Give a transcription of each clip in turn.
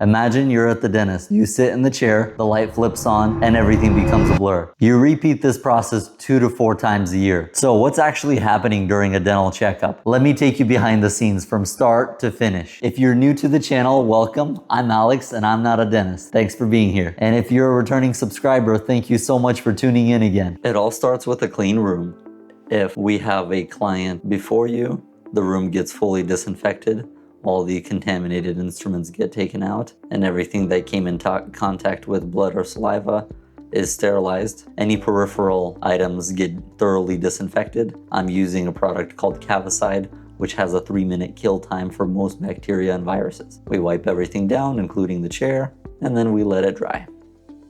Imagine you're at the dentist. You sit in the chair, the light flips on, and everything becomes a blur. You repeat this process 2 to 4 times a year. So what's actually happening during a dental checkup? Let me take you behind the scenes from start to finish. If you're new to the channel, welcome. I'm Alex and I'm not a dentist. Thanks for being here. And if you're a returning subscriber, thank you so much for tuning in again. It all starts with a clean room. If we have a client before you, the room gets fully disinfected. All the contaminated instruments get taken out, and everything that came in contact with blood or saliva is sterilized. Any peripheral items get thoroughly disinfected. I'm using a product called Cavicide, which has a 3-minute kill time for most bacteria and viruses. We wipe everything down, including the chair, and then we let it dry.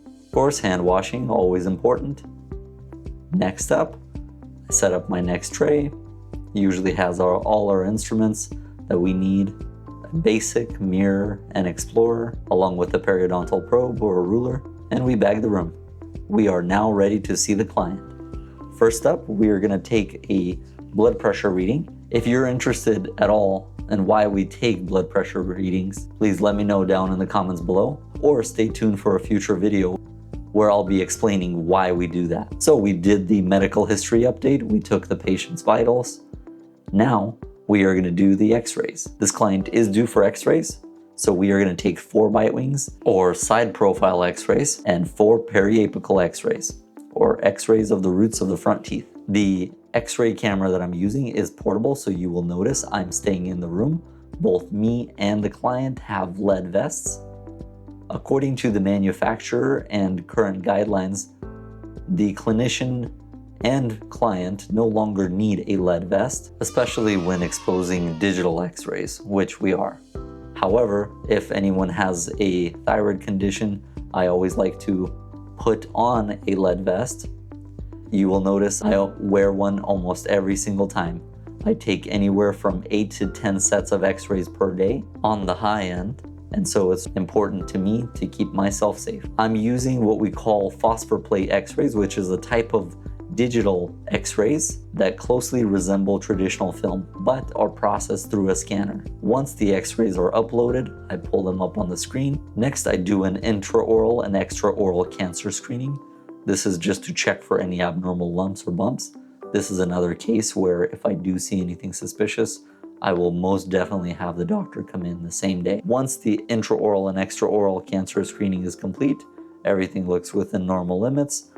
Of course, hand washing, always important. Next up, I set up my next tray. Usually has all our instruments that we need, a basic mirror and explorer, along with a periodontal probe or a ruler, and we bag the room. We are now ready to see the client. First up, we are gonna take a blood pressure reading. If you're interested at all in why we take blood pressure readings, please let me know down in the comments below, or stay tuned for a future video where I'll be explaining why we do that. So we did the medical history update, we took the patient's vitals. Now, we are gonna do the x-rays. This client is due for x-rays, so we are gonna take 4 bite wings or side profile x-rays and 4 periapical x-rays or x-rays of the roots of the front teeth. The x-ray camera that I'm using is portable, so you will notice I'm staying in the room. Both me and the client have lead vests. According to the manufacturer and current guidelines, the clinician and client no longer need a lead vest, especially when exposing digital x-rays, which we are. However, if anyone has a thyroid condition, I always like to put on a lead vest. You will notice I wear one almost every single time. I take anywhere from 8 to 10 sets of x-rays per day on the high end, and so it's important to me to keep myself safe. I'm using what we call phosphor plate x-rays, which is a type of digital x-rays that closely resemble traditional film, but are processed through a scanner. Once the x-rays are uploaded, I pull them up on the screen. Next, I do an intraoral and extraoral cancer screening. This is just to check for any abnormal lumps or bumps. This is another case where if I do see anything suspicious, I will most definitely have the doctor come in the same day. Once the intraoral and extraoral cancer screening is complete, everything looks within normal limits,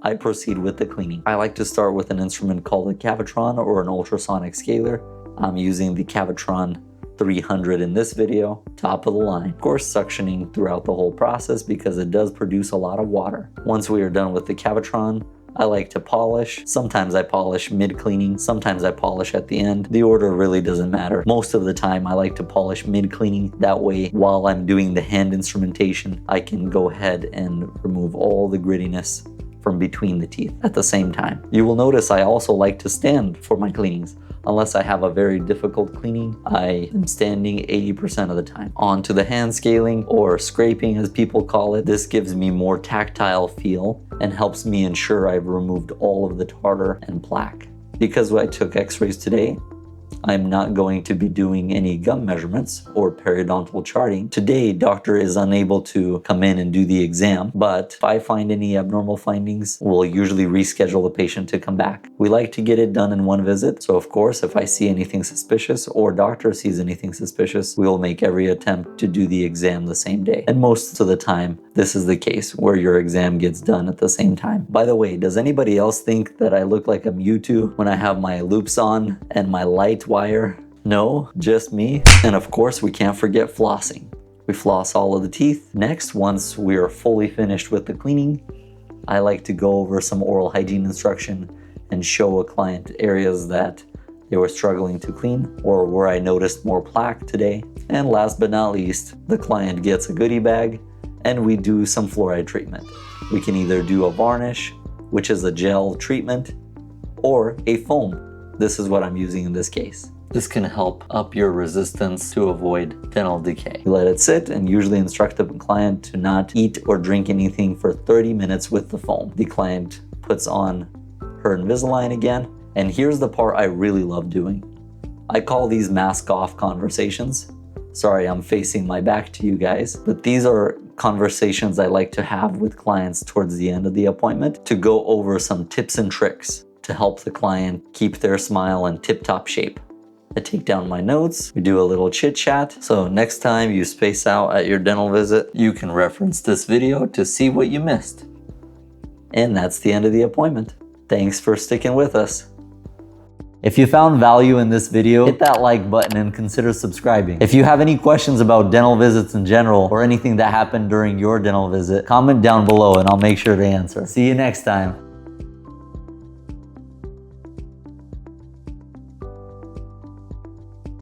I proceed with the cleaning. I like to start with an instrument called a Cavitron or an ultrasonic scaler. I'm using the Cavitron 300 in this video, top of the line. Of course, suctioning throughout the whole process because it does produce a lot of water. Once we are done with the Cavitron, I like to polish. Sometimes I polish mid-cleaning, sometimes I polish at the end. The order really doesn't matter. Most of the time I like to polish mid-cleaning. That way, while I'm doing the hand instrumentation, I can go ahead and remove all the grittiness from between the teeth at the same time. You will notice I also like to stand for my cleanings. Unless I have a very difficult cleaning, I am standing 80% of the time. On to the hand scaling, or scraping as people call it. This gives me more tactile feel and helps me ensure I've removed all of the tartar and plaque. Because I took x-rays today, I'm not going to be doing any gum measurements or periodontal charting. Today, doctor is unable to come in and do the exam, but if I find any abnormal findings, we'll usually reschedule the patient to come back. We like to get it done in one visit, so of course, if I see anything suspicious or doctor sees anything suspicious, we will make every attempt to do the exam the same day. And most of the time, this is the case where your exam gets done at the same time. By the way, does anybody else think that I look like a Mewtwo when I have my loops on and my light wire? No, just me. And of course, we can't forget flossing. We floss all of the teeth. Next, once we are fully finished with the cleaning, I like to go over some oral hygiene instruction and show a client areas that they were struggling to clean or where I noticed more plaque today. And last but not least, the client gets a goodie bag and we do some fluoride treatment. We can either do a varnish, which is a gel treatment, or a foam. This is what I'm using in this case. This can help up your resistance to avoid dental decay. You let it sit and usually instruct the client to not eat or drink anything for 30 minutes with the foam. The client puts on her Invisalign again, and here's the part I really love doing. I call these mask off conversations. Sorry, I'm facing my back to you guys, but these are conversations I like to have with clients towards the end of the appointment to go over some tips and tricks to help the client keep their smile in tip-top shape. I take down my notes, we do a little chit chat, so next time you space out at your dental visit, you can reference this video to see what you missed. And that's the end of the appointment. Thanks for sticking with us. If you found value in this video, hit that like button and consider subscribing. If you have any questions about dental visits in general or anything that happened during your dental visit, comment down below and I'll make sure to answer. See you next time.